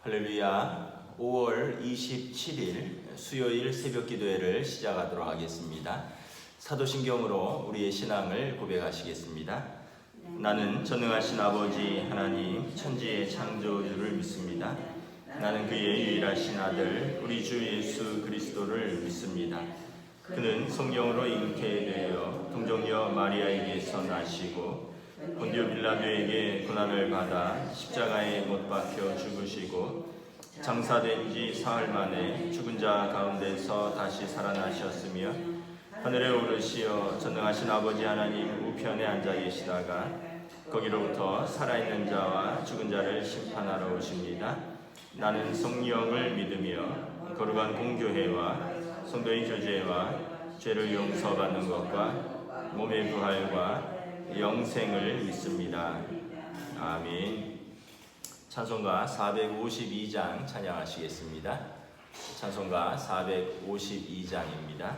할렐루야. 5월 27일 수요일 새벽 기도회를 시작하도록 하겠습니다. 사도신경으로 우리의 신앙을 고백하시겠습니다. 나는 전능하신 아버지 하나님 천지의 창조주를 믿습니다. 나는 그의 유일하신 아들 우리 주 예수 그리스도를 믿습니다. 그는 성령으로 잉태되어 동정녀 마리아에게서 나시고 본디오 빌라도에게 고난을 받아 십자가에 못 박혀 죽으시고 장사된 지 사흘 만에 죽은 자 가운데서 다시 살아나셨으며 하늘에 오르시어 전능하신 아버지 하나님 우편에 앉아 계시다가 거기로부터 살아있는 자와 죽은 자를 심판하러 오십니다. 나는 성령을 믿으며 거룩한 공교회와 성도의 교제와 죄를 용서받는 것과 몸의 부활과 영생을 믿습니다. 아멘. 찬송가 452장 찬양하시겠습니다. 찬송가 452장입니다.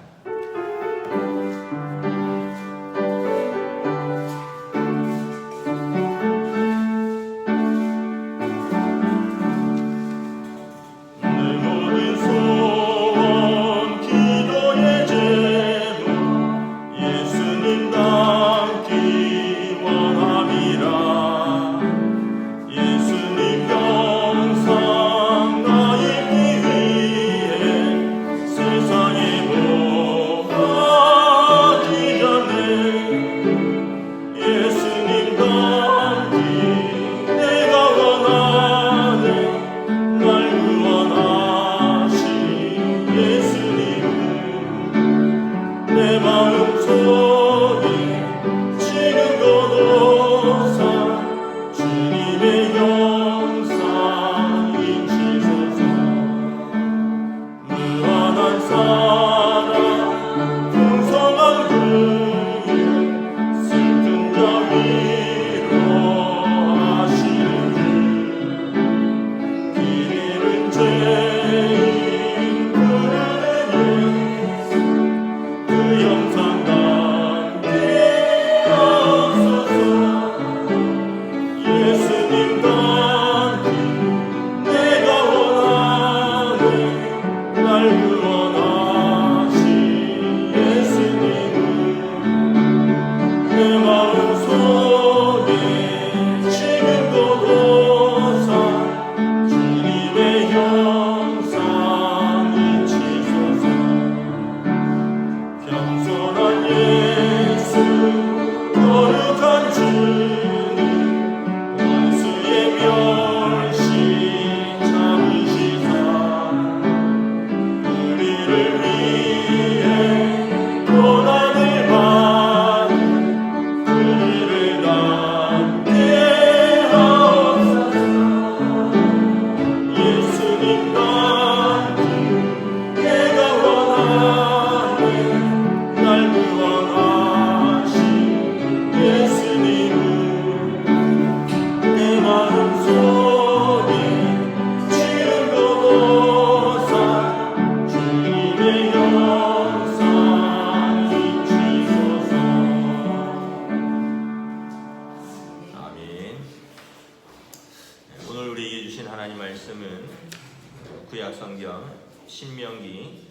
신명기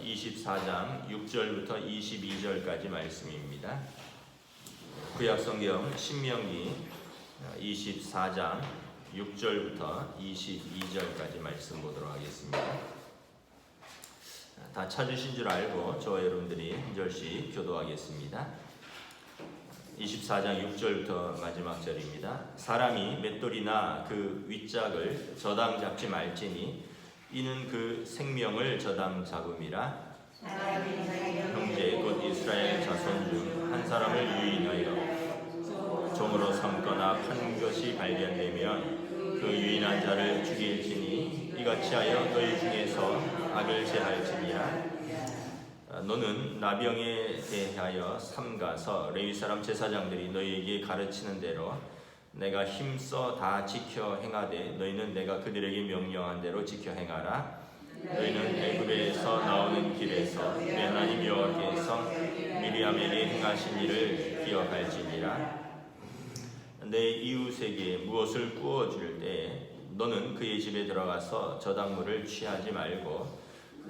24장 6절부터 22절까지 말씀입니다. 구약성경 신명기 24장 6절부터 22절까지 말씀 보도록 하겠습니다. 다 찾으신 줄 알고 저와 여러분들이 한 절씩 교도하겠습니다. 24장 6절부터 마지막 절입니다. 사람이 맷돌이나 그 윗짝을 저당 잡지 말지니 이는 그 생명을 저당 잡음이라. 형제 곧 이스라엘 자손 중 한 사람을 유인하여 종으로 삼거나 판 것이 발견되면 그 유인한 자를 죽일지니 이같이 하여 너희 중에서 악을 제할지니라. 너는 나병에 대하여 삼가서 레위 사람 제사장들이 너희에게 가르치는 대로 내가 힘써 다 지켜 행하되 너희는 내가 그들에게 명령한 대로 지켜 행하라. 너희는 애굽에서 나오는 길에서 내 하나님 여호와께서 미리암에게 행하신 일을 기억할지니라. 내 이웃에게 무엇을 구워줄 때 너는 그의 집에 들어가서 저당물을 취하지 말고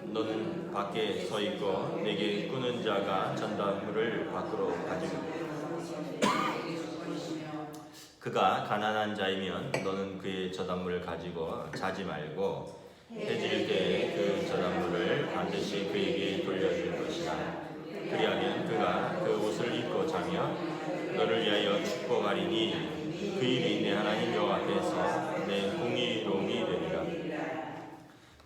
너는 밖에 서 있고 내게 꾸는 자가 전당물을 밖으로 가지고 그가 가난한 자이면 너는 그의 저당물을 가지고 자지 말고 해질 때 그 저당물을 반드시 그에게 돌려줄 것이라. 그리하면 그가 그 옷을 입고 자며 너를 위하여 축복하리니 그 일이 내 하나님 여호와 앞에서 내 공의로움이 되리라.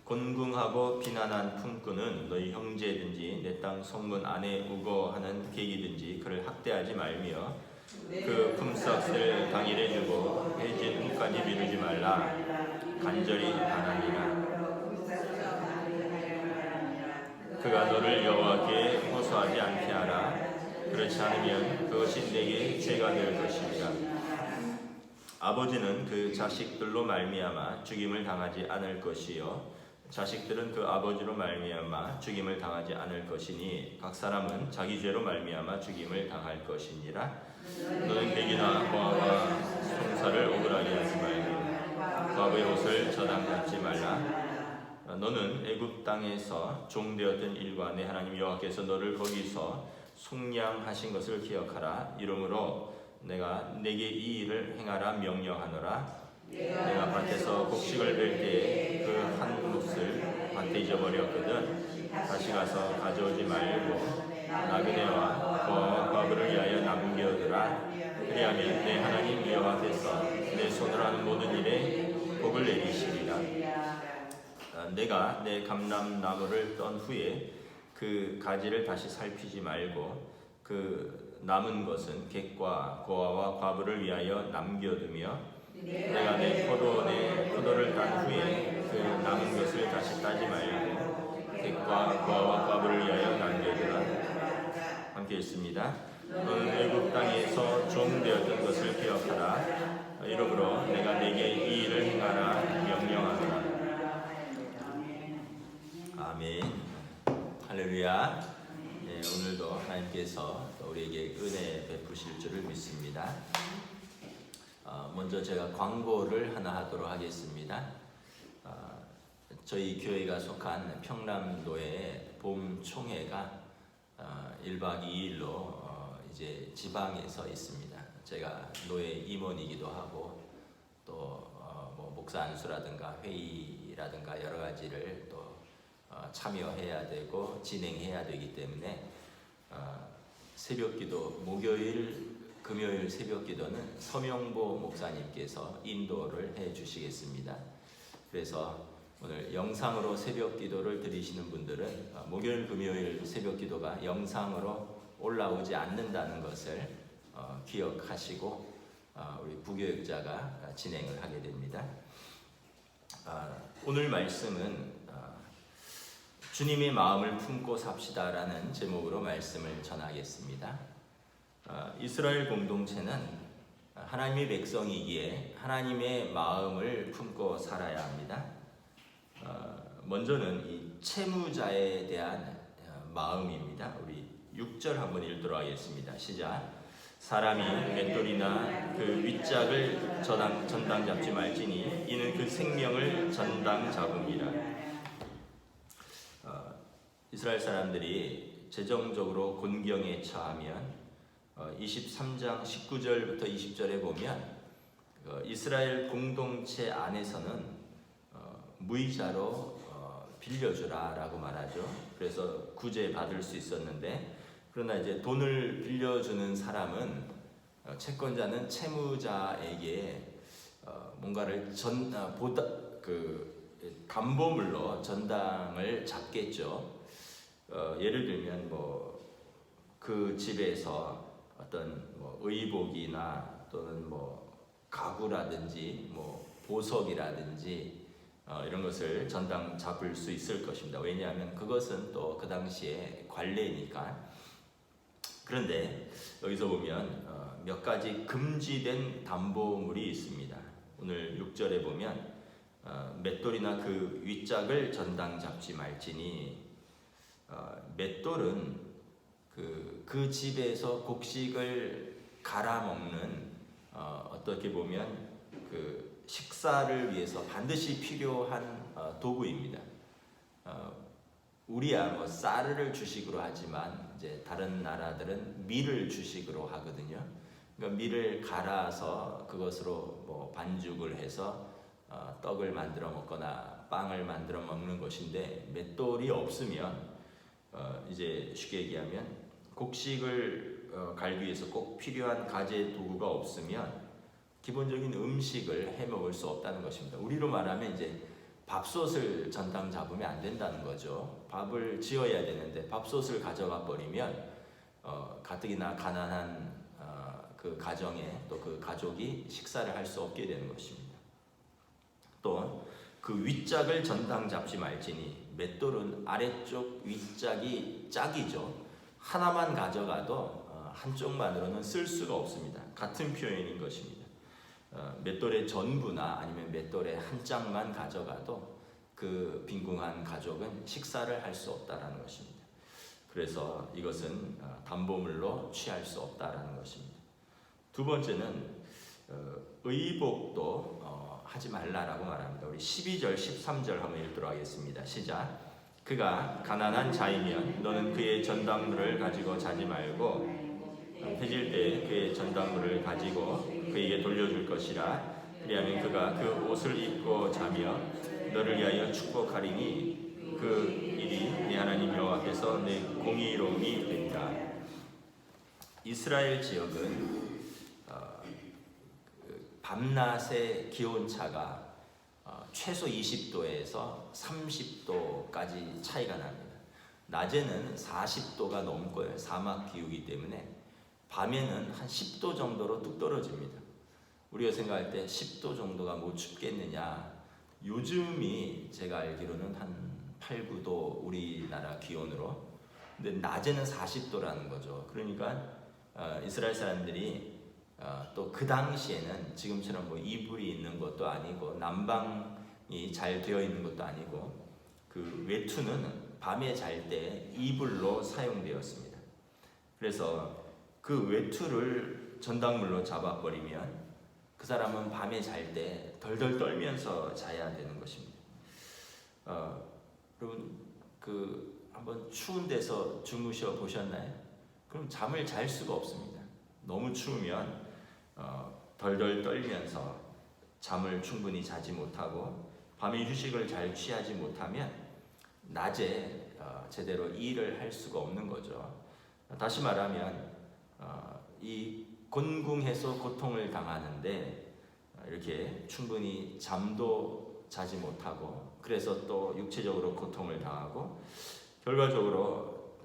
곤궁하고 비난한 품꾼은 너희 형제든지 내 땅 성문 안에 우거하는 객이든지 그를 학대하지 말며 그 품삯을 당일에 주고 해진 후까지 미루지 말라. 간절히 바라니라. 그가 너를 여호와께 호소하지 않게 하라. 그렇지 않으면 그것이 내게 죄가 될 것이니라. 아버지는 그 자식들로 말미암아 죽임을 당하지 않을 것이요 자식들은 그 아버지로 말미암아 죽임을 당하지 않을 것이니 각 사람은 자기 죄로 말미암아 죽임을 당할 것이니라. 너는 객이나 고아와 송사를 억울하게 하지 말고 과부의 옷을 저당 잡지 말라. 너는 애굽 땅에서 종되었던 일과 내 하나님 여호와께서 너를 거기서 속량하신 것을 기억하라. 이러므로 내가 내게 이 일을 행하라 명령하노라. 내가 밭에서 곡식을 벨 때에 그 한 몫을 밭에 잊어버렸거든. 다시 가서 가져오지 말고 나그네와 고아와 과부를 위하여 남겨두라. 그리하면 내 하나님 여호와께서 내 손으로 하는 모든 일에 복을 내리시리라. 내가 내 감람나무를 떤 후에 그 가지를 다시 살피지 말고 그 남은 것은 객과 고아와 과부를 위하여 남겨두며 내가 내 포도원에 포도를 딴 후에 그 남은 것을 다시 따지 말고 객과 고아와 과부를 위하여 남겨두라. 함께 읽습니다. 너는 애굽 땅에서 종되었던 것을 기억하라. 이러므로 내가 내게 이 일을 행하라 명령하노라. 아멘. 할렐루야. 네, 오늘도 하나님께서 우리에게 은혜 베푸실 줄을 믿습니다. 먼저 제가 광고를 하나 하도록 하겠습니다. 저희 교회가 속한 평남도의 봄 총회가 1박 2일로 이제 지방에서 있습니다. 제가 노예 임원이기도 하고 또 뭐 목사 안수라든가 회의라든가 여러 가지를 또 참여해야 되고 진행해야 되기 때문에 새벽기도 목요일 금요일 새벽기도는 서명보 목사님께서 인도를 해주시겠습니다. 그래서 오늘 영상으로 새벽기도를 드리시는 분들은 목요일 금요일 새벽기도가 영상으로 올라오지 않는다는 것을 기억하시고 우리 부교육자가 진행을 하게 됩니다. 오늘 말씀은 주님의 마음을 품고 삽시다라는 제목으로 말씀을 전하겠습니다. 이스라엘 공동체는 하나님의 백성이기에 하나님의 마음을 품고 살아야 합니다. 먼저는 이 채무자에 대한 마음입니다. 우리 6절 한번 읽도록 하겠습니다. 시작. 사람이 맷돌이나 그 윗짝을 전당 잡지 말지니 이는 그 생명을 전당 잡음이라. 이스라엘 사람들이 재정적으로 곤경에 처하면 23장 19절부터 20절에 보면 이스라엘 공동체 안에서는 무이자로 빌려주라 라고 말하죠. 그래서 구제 받을 수 있었는데 그러나 이제 돈을 빌려주는 사람은 채권자는 채무자에게 뭔가를 담보물로 전당을 잡겠죠. 예를 들면 뭐 그 집에서 어떤 뭐 의복이나 또는 뭐 가구라든지 뭐 보석이라든지 이런 것을 전당 잡을 수 있을 것입니다. 왜냐하면 그것은 또 그 당시에 관례니까. 그런데 여기서 보면 몇 가지 금지된 담보물이 있습니다. 오늘 6절에 보면 맷돌이나 그 윗짝을 전당 잡지 말지니 맷돌은 그 집에서 곡식을 갈아 먹는 어떻게 보면 그 식사를 위해서 반드시 필요한 도구입니다. 우리야 뭐 쌀을 주식으로 하지만 이제 다른 나라들은 밀을 주식으로 하거든요. 그러니까 밀을 갈아서 그것으로 뭐 반죽을 해서 떡을 만들어 먹거나 빵을 만들어 먹는 것인데, 맷돌이 없으면 이제 쉽게 얘기하면 곡식을 갈기 위해서 꼭 필요한 가재 도구가 없으면 기본적인 음식을 해 먹을 수 없다는 것입니다. 우리로 말하면 이제 밥솥을 전당 잡으면 안 된다는 거죠. 밥을 지어야 되는데 밥솥을 가져가 버리면 가뜩이나 가난한 그 가정에 또 그 가족이 식사를 할 수 없게 되는 것입니다. 또 그 윗짝을 전당 잡지 말지니, 맷돌은 아래쪽 윗짝이 짝이죠. 하나만 가져가도 한쪽만으로는 쓸 수가 없습니다. 같은 표현인 것입니다. 맷돌의 전부나 아니면 맷돌의 한 짝만 가져가도 그 빈궁한 가족은 식사를 할 수 없다라는 것입니다. 그래서 이것은 담보물로 취할 수 없다라는 것입니다. 두 번째는 의복도 하지 말라라고 말합니다. 우리 12절, 13절 한번 읽도록 하겠습니다. 시작. 그가 가난한 자이면 너는 그의 전당물을 가지고 자지 말고 해질 때 그의 전당물을 가지고 그에게 돌려줄 것이라. 그리하면 그가 그 옷을 입고 자며 너를 위하여 축복하리니 그 일이 네 하나님 여호와께서 내 공의로움이 되리라. 이스라엘 지역은 밤낮의 기온차가 최소 20도에서 30도까지 차이가 납니다. 낮에는 40도가 넘고요. 사막 기후이기 때문에 밤에는 한 10도 정도로 뚝 떨어집니다. 우리가 생각할 때 10도 정도가 못 춥겠느냐. 요즘이 제가 알기로는 한 8, 9도 우리나라 기온으로. 근데 낮에는 40도라는 거죠. 그러니까 이스라엘 사람들이 또 그 당시에는 지금처럼 뭐 이불이 있는 것도 아니고 난방이 잘 되어 있는 것도 아니고 그 외투는 밤에 잘 때 이불로 사용되었습니다. 그래서 그 외투를 전당물로 잡아버리면 그 사람은 밤에 잘 때 덜덜 떨면서 자야 되는 것입니다. 여러분 그 한번 추운 데서 주무셔 보셨나요? 그럼 잠을 잘 수가 없습니다. 너무 추우면 덜덜 떨면서 잠을 충분히 자지 못하고 밤에 휴식을 잘 취하지 못하면 낮에 제대로 일을 할 수가 없는 거죠. 다시 말하면 이 곤궁해서 고통을 당하는데 이렇게 충분히 잠도 자지 못하고 그래서 또 육체적으로 고통을 당하고 결과적으로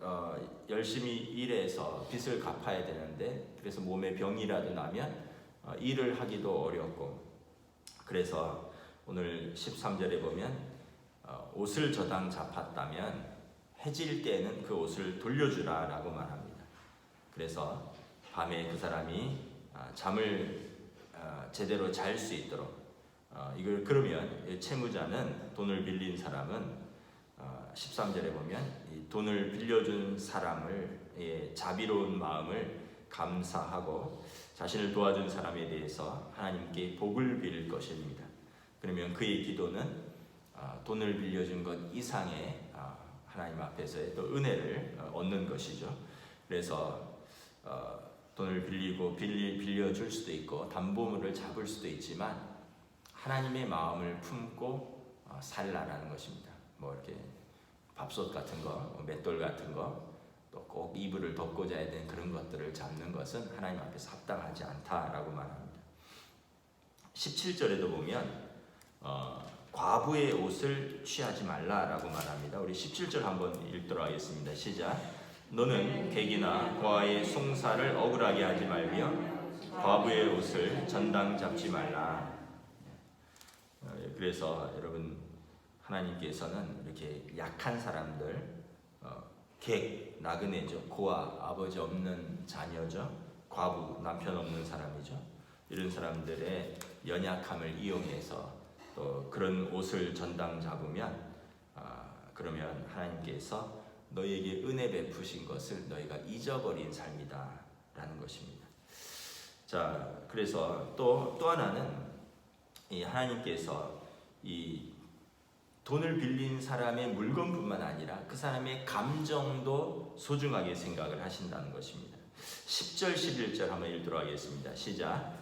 열심히 일해서 빚을 갚아야 되는데 그래서 몸에 병이라도 나면 일을 하기도 어렵고 그래서 오늘 13절에 보면 옷을 저당 잡았다면 해질 때는 그 옷을 돌려주라 라고 말합니다. 그래서 밤에 그 사람이 잠을 제대로 잘 수 있도록 이걸 그러면 채무자는 돈을 빌린 사람은 13절에 보면 이 돈을 빌려준 사람을 자비로운 마음을 감사하고 자신을 도와준 사람에 대해서 하나님께 복을 빌 것입니다. 그러면 그의 기도는 돈을 빌려준 것 이상의 하나님 앞에서의 또 은혜를 얻는 것이죠. 그래서 돈을 빌려줄 수도 있고 담보물을 잡을 수도 있지만 하나님의 마음을 품고 살라라는 것입니다. 뭐 이렇게 밥솥 같은 거, 맷돌 같은 거, 또 꼭 이불을 덮고 자야 되는 그런 것들을 잡는 것은 하나님 앞에서 합당하지 않다라고 말합니다. 17절에도 보면 과부의 옷을 취하지 말라라고 말합니다. 우리 17절 한번 읽도록 하겠습니다. 시작. 너는 객이나 고아의 송사를 억울하게 하지 말며 과부의 옷을 전당 잡지 말라. 그래서 여러분 하나님께서는 이렇게 약한 사람들, 객, 나그네죠. 고아, 아버지 없는 자녀죠. 과부, 남편 없는 사람이죠. 이런 사람들의 연약함을 이용해서 또 그런 옷을 전당 잡으면 그러면 하나님께서 너희에게 은혜 베푸신 것을 너희가 잊어버린 삶이다 라는 것입니다. 자, 그래서 또 하나는 이 하나님께서 이 돈을 빌린 사람의 물건뿐만 아니라 그 사람의 감정도 소중하게 생각을 하신다는 것입니다. 10절 11절 한번 읽도록 하겠습니다. 시작.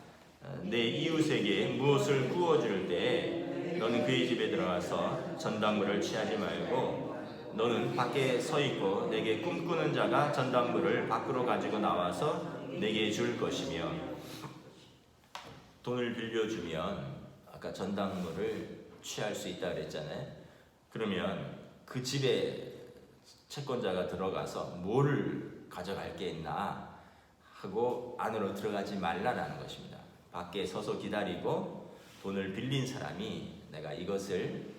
내 이웃에게 무엇을 구워줄 때 너는 그의 집에 들어가서 전당물을 취하지 말고 너는 밖에 서 있고 내게 꿈꾸는 자가 전당물을 밖으로 가지고 나와서 내게 줄 것이며. 돈을 빌려주면 아까 전당물을 취할 수 있다 그랬잖아요. 그러면 그 집에 채권자가 들어가서 뭐를 가져갈 게 있나 하고 안으로 들어가지 말라라는 것입니다. 밖에 서서 기다리고 돈을 빌린 사람이 내가 이것을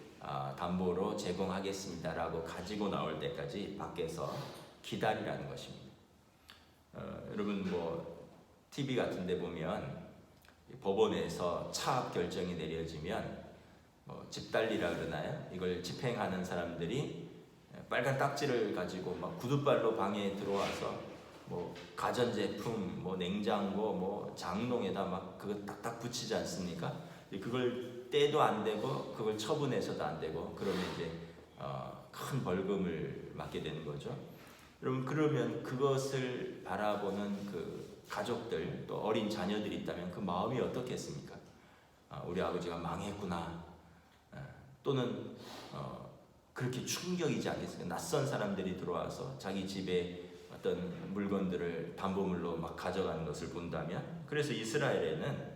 담보로 제공하겠습니다라고 가지고 나올 때까지 밖에서 기다리라는 것입니다. 여러분 뭐 TV 같은 데 보면 법원에서 차압 결정이 내려지면 집달리라 그러나요? 이걸 집행하는 사람들이 빨간 딱지를 가지고 막 구두발로 방에 들어와서 뭐 가전제품, 뭐 냉장고, 뭐 장롱에다 막 그거 딱딱 붙이지 않습니까? 그걸 떼도 안 되고 그걸 처분해서도 안 되고 그러면 이제 큰 벌금을 맞게 되는 거죠. 여러분 그러면 그것을 바라보는 그 가족들 또 어린 자녀들이 있다면 그 마음이 어떻겠습니까? 우리 아버지가 망했구나. 또는 그렇게 충격이지 않겠습니까? 낯선 사람들이 들어와서 자기 집에 어떤 물건들을 담보물로 막 가져가는 것을 본다면. 그래서 이스라엘에는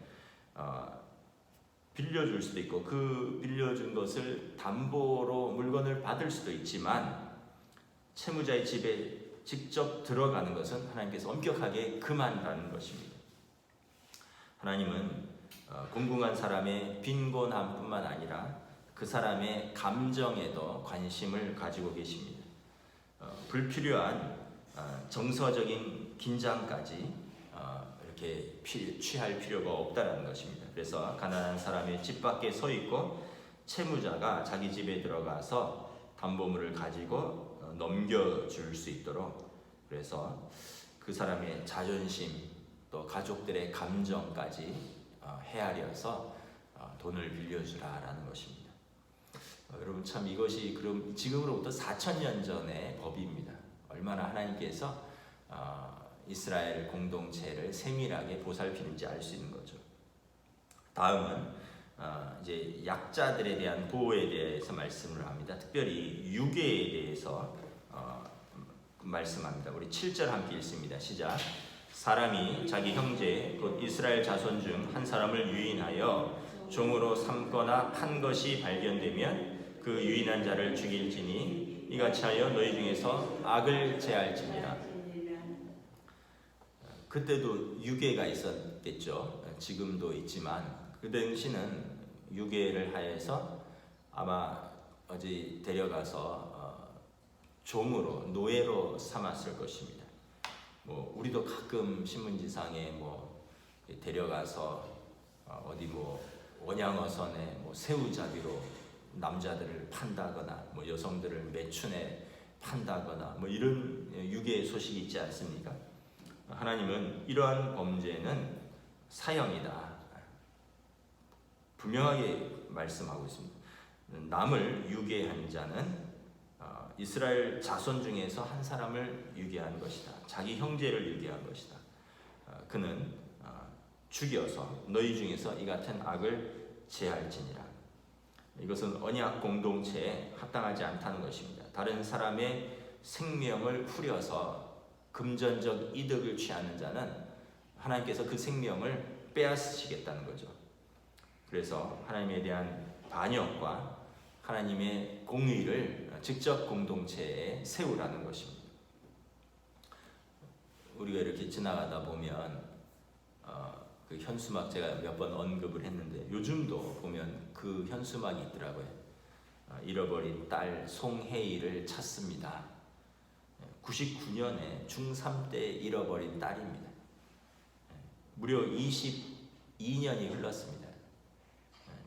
빌려줄 수도 있고 그 빌려준 것을 담보로 물건을 받을 수도 있지만 채무자의 집에 직접 들어가는 것은 하나님께서 엄격하게 금한다는 것입니다. 하나님은 궁궁한 사람의 빈곤함뿐만 아니라 그 사람의 감정에도 관심을 가지고 계십니다. 불필요한 정서적인 긴장까지 이렇게 취할 필요가 없다는 것입니다. 그래서 가난한 사람의 집 밖에 서 있고 채무자가 자기 집에 들어가서 담보물을 가지고 넘겨줄 수 있도록, 그래서 그 사람의 자존심 또 가족들의 감정까지 헤아려서 돈을 빌려주라라는 것입니다. 여러분 참 이것이 그럼 지금으로부터 4,000년 전의 법입니다. 얼마나 하나님께서 이스라엘 공동체를 세밀하게 보살피는지 알 수 있는 거죠. 다음은 이제 약자들에 대한 보호에 대해서 말씀을 합니다. 특별히 유괴에 대해서 말씀합니다. 우리 7절 함께 읽습니다. 시작. 사람이 자기 형제 곧 이스라엘 자손 중 한 사람을 유인하여 종으로 삼거나 판 것이 발견되면 그 유인한 자를 죽일지니 이같이 하여 너희 중에서 악을 제할지니라. 그때도 유괴가 있었겠죠. 지금도 있지만 그 당시는 유괴를 하여서 아마 어디 데려가서 종으로 노예로 삼았을 것입니다. 뭐 우리도 가끔 신문지상에 뭐 데려가서 어디 뭐 원양어선에 뭐 새우잡이로 남자들을 판다거나 뭐 여성들을 매춘에 판다거나 뭐 이런 유괴 소식이 있지 않습니까? 하나님은 이러한 범죄는 사형이다 분명하게 말씀하고 있습니다. 남을 유괴한 자는 이스라엘 자손 중에서 한 사람을 유괴한 것이다. 자기 형제를 유괴한 것이다. 그는 죽여서 너희 중에서 이 같은 악을 제할지니라. 이것은 언약 공동체에 합당하지 않다는 것입니다. 다른 사람의 생명을 후려서 금전적 이득을 취하는 자는 하나님께서 그 생명을 빼앗으시겠다는 거죠. 그래서 하나님에 대한 반역과 하나님의 공의를 직접 공동체에 세우라는 것입니다. 우리가 이렇게 지나가다 보면 그 현수막 제가 몇 번 언급을 했는데 요즘도 보면 그 현수막이 있더라고요. 잃어버린 딸 송혜이를 찾습니다. 99년에 중3 때 잃어버린 딸입니다. 무려 22년이 흘렀습니다.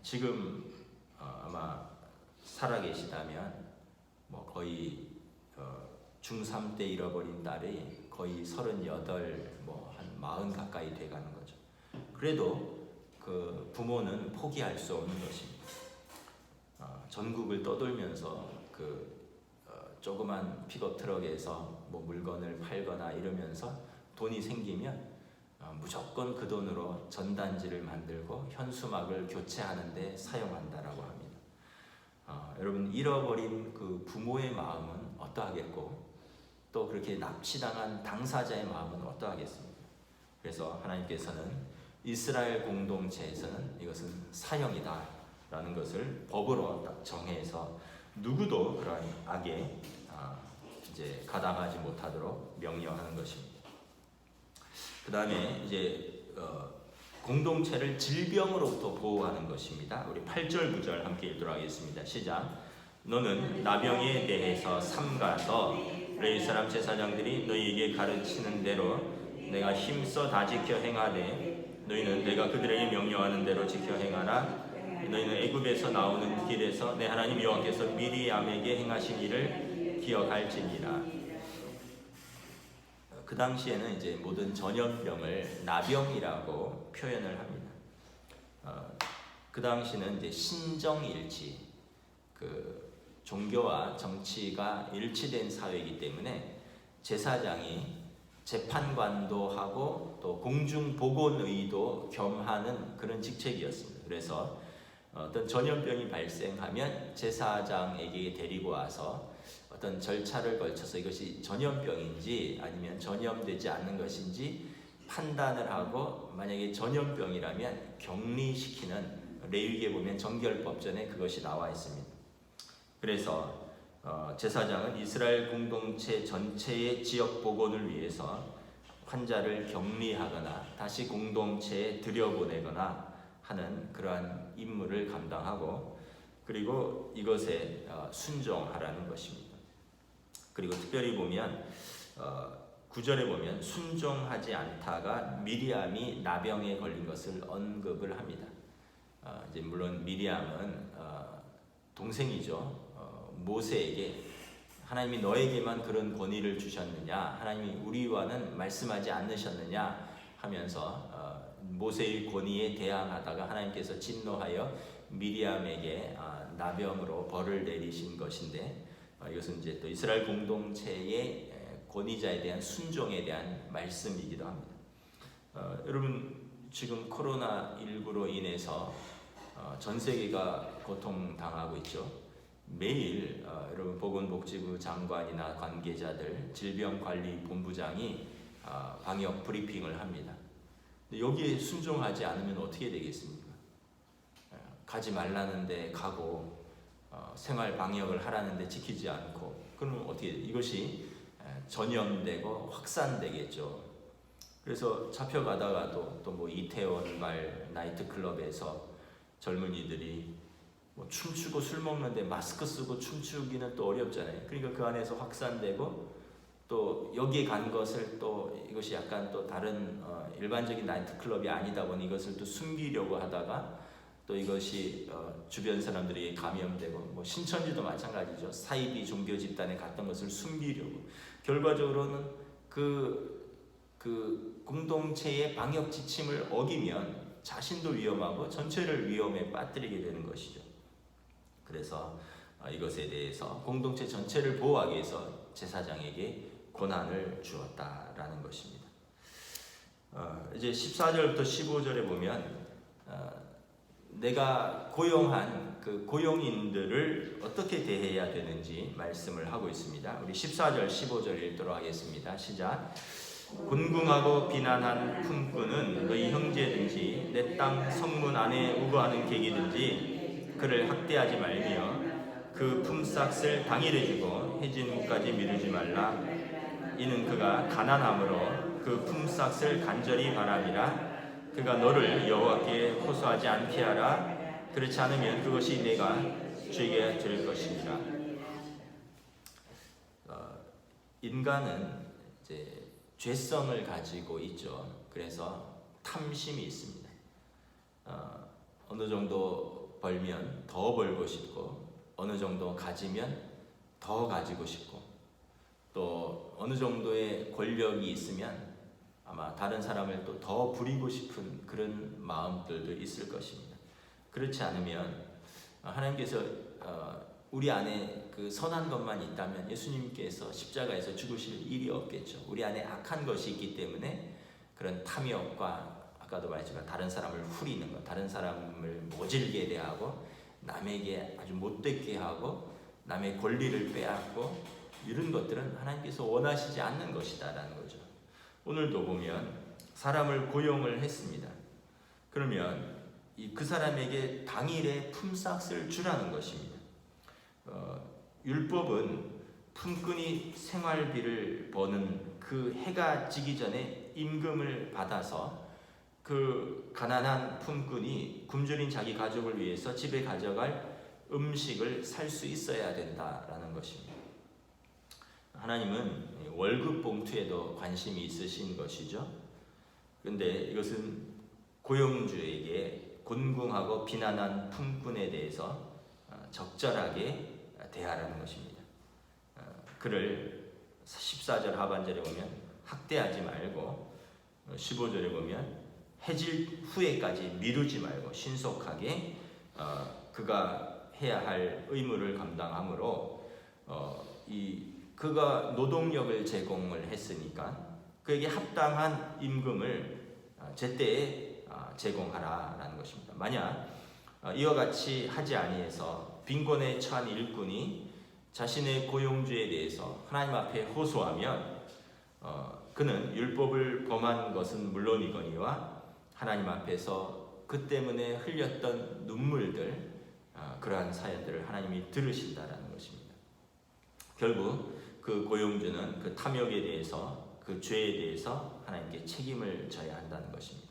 지금 아마 살아계시다면 뭐 거의 중3 때 잃어버린 딸이 거의 38, 뭐 한 40 가까이 돼가는 거죠. 그래도 그 그 부모는 포기할 수 없는 것입니다. 전국을 떠돌면서 조그만 픽업 트럭에서 뭐 물건을 팔거나 이러면서 돈이 생기면 무조건 그 돈으로 전단지를 만들고 현수막을 교체하는 데 사용한다라고 합니다. 여러분, 잃어버린 그 부모의 마음은 어떠하겠고 또 그렇게 납치당한 당사자의 마음은 어떠하겠습니까? 그래서 하나님께서는 이스라엘 공동체에서는 이것은 사형이다 라는 것을 법으로 딱 정해서 누구도 그러한 악에 이제 가담하지 못하도록 명령하는 것입니다. 그 다음에 이제 공동체를 질병으로부터 보호하는 것입니다. 우리 8절 9절 함께 읽도록 하겠습니다. 시작. 너는 나병에 대해서 삼가서 레위 사람 제사장들이 너희에게 가르치는 대로 내가 힘써 다 지켜 행하되 너희는 내가 그들에게 명령하는 대로 지켜 행하라. 너희는 애굽에서 나오는 길에서 내 하나님 여호와께서 미리암에게 행하신 일을 기억할지니라. 그 당시에는 이제 모든 전염병을 나병이라고 표현을 합니다. 그 당시는 이제 신정일치, 그 종교와 정치가 일치된 사회이기 때문에 제사장이 재판관도 하고 또 공중보건의도 겸하는 그런 직책이었습니다. 그래서 어떤 전염병이 발생하면 제사장에게 데리고 와서 어떤 절차를 걸쳐서 이것이 전염병인지 아니면 전염되지 않는 것인지 판단을 하고, 만약에 전염병이라면 격리시키는, 레위기에 보면 정결법전에 그것이 나와 있습니다. 그래서 제사장은 이스라엘 공동체 전체의 지역 복원을 위해서 환자를 격리하거나 다시 공동체에 들여보내거나 하는 그러한 임무를 감당하고, 그리고 이것에 순종하라는 것입니다. 그리고 특별히 보면 9절에 보면 순종하지 않다가 미리암이 나병에 걸린 것을 언급을 합니다. 이제 물론 미리암은 동생이죠. 모세에게 하나님이 너에게만 그런 권위를 주셨느냐, 하나님이 우리와는 말씀하지 않으셨느냐 하면서 모세의 권위에 대항하다가 하나님께서 진노하여 미리암에게 나병으로 벌을 내리신 것인데, 이것은 이제 또 이스라엘 공동체의 권위자에 대한 순종에 대한 말씀이기도 합니다. 여러분, 지금 코로나19로 인해서 전 세계가 고통당하고 있죠. 매일 여러분 보건복지부 장관이나 관계자들, 질병관리본부장이 방역 브리핑을 합니다. 근데 여기에 순종하지 않으면 어떻게 되겠습니까? 가지 말라는데 가고 생활 방역을 하라는데 지키지 않고, 그러면 어떻게 이것이 전염되고 확산되겠죠. 그래서 잡혀가다가도 또 뭐 이태원 말 나이트클럽에서 젊은이들이 뭐 춤추고 술 먹는데 마스크 쓰고 춤추기는 또 어렵잖아요. 그러니까 그 안에서 확산되고, 또 여기에 간 것을 또 이것이 약간 또 다른 일반적인 나이트클럽이 아니다 보니 이것을 또 숨기려고 하다가 또 이것이 주변 사람들에게 감염되고, 뭐 신천지도 마찬가지죠. 사이비 종교 집단에 갔던 것을 숨기려고, 결과적으로는 그 공동체의 방역 지침을 어기면 자신도 위험하고 전체를 위험에 빠뜨리게 되는 것이죠. 그래서 이것에 대해서 공동체 전체를 보호하기 위해서 제사장에게 권한을 주었다라는 것입니다. 이제 14절부터 15절에 보면 내가 고용한 그 고용인들을 어떻게 대해야 되는지 말씀을 하고 있습니다. 우리 14절 15절 읽도록 하겠습니다. 시작. 곤궁하고 비난한 품꾼은 너희 형제든지 내 땅 성문 안에 우거하는 객이든지 그를 학대하지 말며 그 품삯을 당일에 주고 해진까지 미루지 말라. 이는 그가 가난함으로 그 품삯을 간절히 바람이라. 그가 너를 여호와께 호소하지 않게 하라. 그렇지 않으면 그것이 내가 주에게 될 것이니라. 인간은 이제 죄성을 가지고 있죠. 그래서 탐심이 있습니다. 어느 정도 벌면 더 벌고 싶고, 어느 정도 가지면 더 가지고 싶고, 또 어느 정도의 권력이 있으면 아마 다른 사람을 또 더 부리고 싶은 그런 마음들도 있을 것입니다. 그렇지 않으면 하나님께서 우리 안에 그 선한 것만 있다면 예수님께서 십자가에서 죽으실 일이 없겠죠. 우리 안에 악한 것이 있기 때문에 그런 탐욕과 아까도 말했지만 다른 사람을 후리는 것, 다른 사람을 모질게 대하고 남에게 아주 못되게 하고 남의 권리를 빼앗고 이런 것들은 하나님께서 원하시지 않는 것이다라는 거죠. 오늘도 보면 사람을 고용을 했습니다. 그러면 그 사람에게 당일에 품삯을 주라는 것입니다. 율법은 품꾼이 생활비를 버는 그 해가 지기 전에 임금을 받아서 그 가난한 품꾼이 굶주린 자기 가족을 위해서 집에 가져갈 음식을 살 수 있어야 된다라는 것입니다. 하나님은 월급 봉투에도 관심이 있으신 것이죠. 그런데 이것은 고용주에게 곤궁하고 비난한 품꾼에 대해서 적절하게 대하라는 것입니다. 그를 14절 하반절에 보면 학대하지 말고 15절에 보면 해질 후에까지 미루지 말고 신속하게 그가 해야 할 의무를 감당하므로 그가 노동력을 제공을 했으니까 그에게 합당한 임금을 제때에 제공하라라는 것입니다. 만약 이와 같이 하지 아니해서 빈곤에 처한 일꾼이 자신의 고용주에 대해서 하나님 앞에 호소하면 그는 율법을 범한 것은 물론이거니와 하나님 앞에서 그 때문에 흘렸던 눈물들, 그러한 사연들을 하나님이 들으신다라는 것입니다. 결국 그 고용주는 그 탐욕에 대해서, 그 죄에 대해서 하나님께 책임을 져야 한다는 것입니다.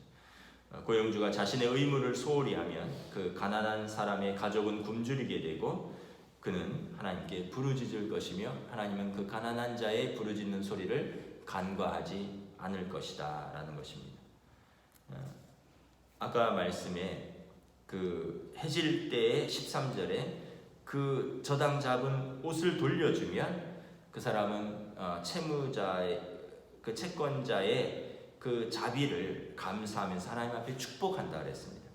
고용주가 자신의 의무를 소홀히 하면 그 가난한 사람의 가족은 굶주리게 되고 그는 하나님께 부르짖을 것이며 하나님은 그 가난한 자의 부르짖는 소리를 간과하지 않을 것이다 라는 것입니다. 아까 말씀에 그 해질 때의 13절에 그 저당 잡은 옷을 돌려주면 그 사람은 채무자의 그 채권자의 그 자비를 감사하면서 하나님 앞에 축복한다 그랬습니다.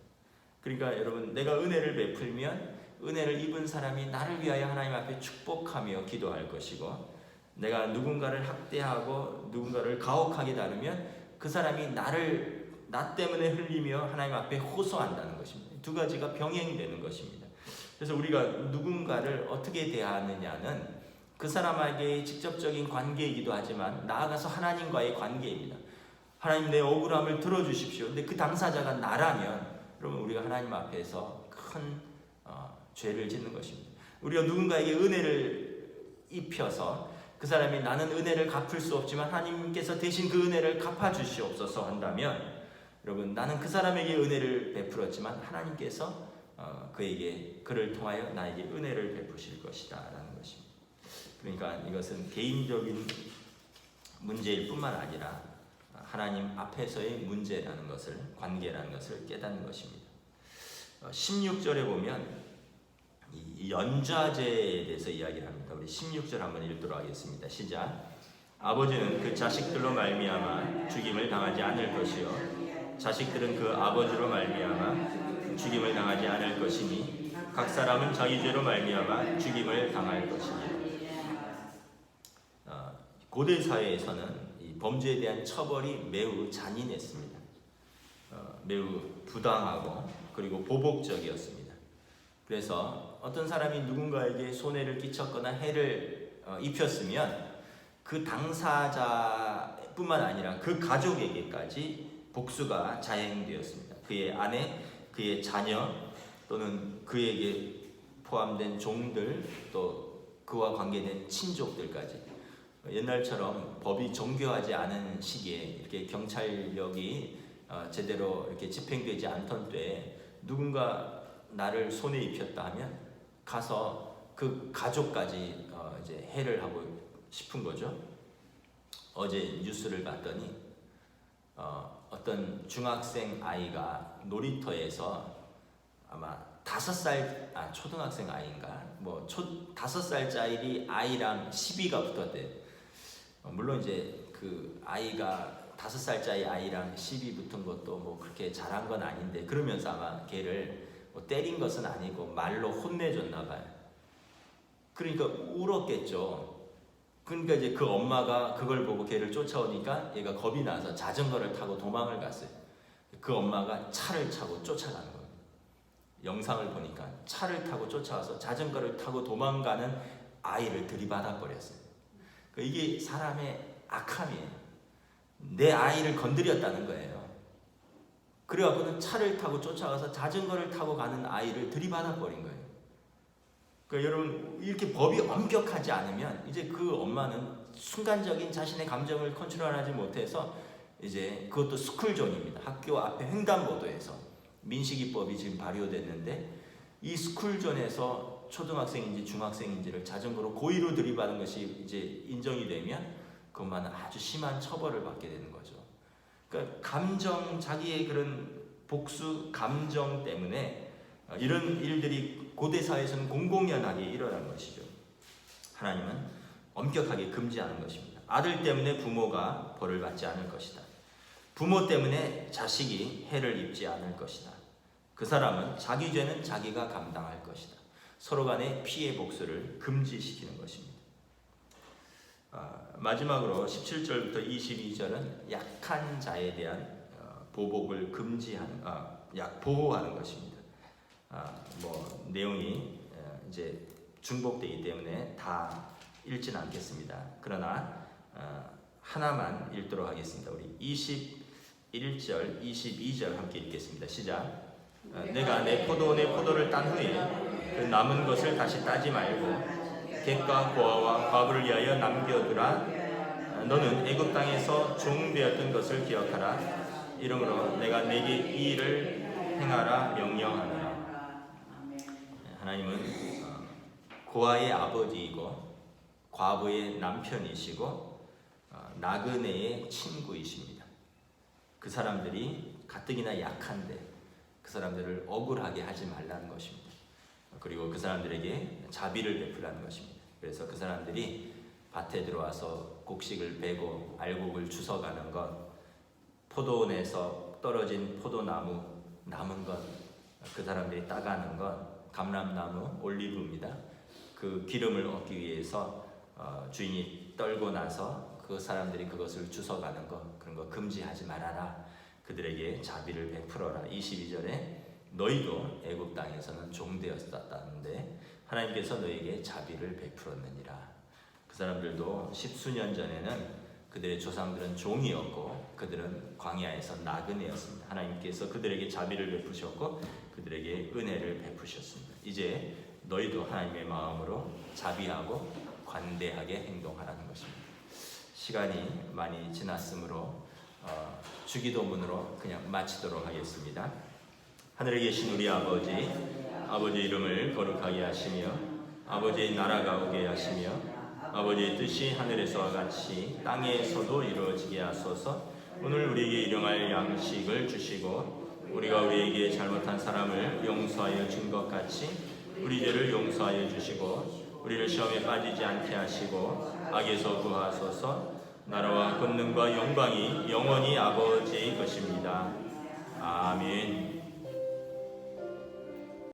그러니까 여러분, 내가 은혜를 베풀면 은혜를 입은 사람이 나를 위하여 하나님 앞에 축복하며 기도할 것이고, 내가 누군가를 학대하고 누군가를 가혹하게 다루면 그 사람이 나 때문에 흘리며 하나님 앞에 호소한다는 것입니다. 두 가지가 병행되는 것입니다. 그래서 우리가 누군가를 어떻게 대하느냐는 그 사람에게 직접적인 관계이기도 하지만 나아가서 하나님과의 관계입니다. 하나님, 내 억울함을 들어주십시오. 근데 그 당사자가 나라면 여러분, 우리가 하나님 앞에서 큰 죄를 짓는 것입니다. 우리가 누군가에게 은혜를 입혀서 그 사람이 나는 은혜를 갚을 수 없지만 하나님께서 대신 그 은혜를 갚아주시옵소서 한다면, 여러분, 나는 그 사람에게 은혜를 베풀었지만 하나님께서 그를 통하여 나에게 은혜를 베푸실 것이다 라는 것입니다. 그러니까 이것은 개인적인 문제일 뿐만 아니라 하나님 앞에서의 문제라는 것을, 관계라는 것을 깨닫는 것입니다. 16절에 보면 이 연좌제에 대해서 이야기를 합니다. 우리 16절 한번 읽도록 하겠습니다. 시작. 아버지는 그 자식들로 말미암아 죽임을 당하지 않을 것이요 자식들은 그 아버지로 말미암아 죽임을 당하지 않을 것이니 각 사람은 자기 죄로 말미암아 죽임을 당할 것이니. 고대 사회에서는 이 범죄에 대한 처벌이 매우 잔인했습니다. 매우 부당하고 그리고 보복적이었습니다. 그래서 어떤 사람이 누군가에게 손해를 끼쳤거나 해를 입혔으면 그 당사자뿐만 아니라 그 가족에게까지 복수가 자행되었습니다. 그의 아내, 그의 자녀 또는 그에게 포함된 종들, 또 그와 관계된 친족들까지. 옛날처럼 법이 정교하지 않은 시기에 이렇게 경찰력이 제대로 이렇게 집행되지 않던 때에 누군가 나를 손에 입혔다 하면 가서 그 가족까지 이제 해를 하고 싶은 거죠. 어제 뉴스를 봤더니 어떤 중학생 아이가 놀이터에서 아마 5살, 초등학생 아이인가, 5살짜리 아이랑 시비가 붙었대요. 물론 이제 그 아이가 5살짜리 아이랑 시비 붙은 것도 뭐 그렇게 잘한 건 아닌데 그러면서 아마 걔를 뭐 때린 것은 아니고 말로 혼내줬나 봐요. 그러니까 울었겠죠. 그러니까 이제 그 엄마가 그걸 보고 걔를 쫓아오니까 얘가 겁이 나서 자전거를 타고 도망을 갔어요. 그 엄마가 차를 타고 쫓아가는 겁니다. 영상을 보니까 차를 타고 쫓아와서 자전거를 타고 도망가는 아이를 들이받아 버렸어요. 이게 사람의 악함이에요. 내 아이를 건드렸다는 거예요. 그래갖고는 차를 타고 쫓아가서 자전거를 타고 가는 아이를 들이받아 버린 거예요. 그러니까 여러분 이렇게 법이 엄격하지 않으면 이제 그 엄마는 순간적인 자신의 감정을 컨트롤하지 못해서 이제 그것도 스쿨존입니다. 학교 앞에 횡단보도에서 민식이법이 지금 발효됐는데 이 스쿨존에서 초등학생인지 중학생인지를 자전거로 고의로 들이받은 것이 이제 인정이 되면 그 엄마는 아주 심한 처벌을 받게 되는 거죠. 그러니까 감정, 자기의 그런 복수 감정 때문에 이런 일들이 고대 사회에서는 공공연하게 일어난 것이죠. 하나님은 엄격하게 금지하는 것입니다. 아들 때문에 부모가 벌을 받지 않을 것이다. 부모 때문에 자식이 해를 입지 않을 것이다. 그 사람은 자기 죄는 자기가 감당할 것이다. 서로 간의 피해 복수를 금지시키는 것입니다. 마지막으로 17절부터 22절은 약한 자에 대한 보복을 금지하는, 보호하는 것입니다. 뭐 내용이 이제 중복되기 때문에 다 읽지는 않겠습니다. 그러나 하나만 읽도록 하겠습니다. 우리 21절, 22절 함께 읽겠습니다. 시작. 내가 내 포도원의 포도를 딴 후에 그 남은 것을 다시 따지 말고 객과 고아와 과부를 위하여 남겨두라. 너는 애굽 땅에서 종 되었던 것을 기억하라. 이러므로 내가 내게 이 일을 행하라 명령하노라. 하나님은 고아의 아버지이고 과부의 남편이시고 나그네의 친구이십니다. 그 사람들이 가뜩이나 약한데 그 사람들을 억울하게 하지 말라는 것입니다. 그리고 그 사람들에게 자비를 베풀라는 것입니다. 그래서 그 사람들이 밭에 들어와서 곡식을 베고 알곡을 주워가는 것, 포도원에서 떨어진 포도나무 남은 것, 그 사람들이 따가는 것, 감람나무, 올리브입니다. 그 기름을 얻기 위해서 주인이 떨고 나서 그 사람들이 그것을 주워가는 것, 그런 거 금지하지 말아라. 그들에게 자비를 베풀어라. 22절에 너희도 애굽 땅에서는 종되었었다는데 하나님께서 너희에게 자비를 베풀었느니라. 그 사람들도 십수년 전에는 그들의 조상들은 종이었고 그들은 광야에서 나그네였습니다. 하나님께서 그들에게 자비를 베푸셨고 그들에게 은혜를 베푸셨습니다. 이제 너희도 하나님의 마음으로 자비하고 관대하게 행동하라는 것입니다. 시간이 많이 지났으므로 주기도문으로 그냥 마치도록 하겠습니다. 하늘에 계신 우리 아버지, 아버지의 이름을 거룩하게 하시며 아버지의 나라가 오게 하시며 아버지의 뜻이 하늘에서와 같이 땅에서도 이루어지게 하소서. 오늘 우리에게 일용할 양식을 주시고 우리가 우리에게 잘못한 사람을 용서하여 준 것 같이 우리 죄를 용서하여 주시고 우리를 시험에 빠지지 않게 하시고 악에서 구하소서. 나라와 권능과 영광이 영원히 아버지의 것입니다. 아멘.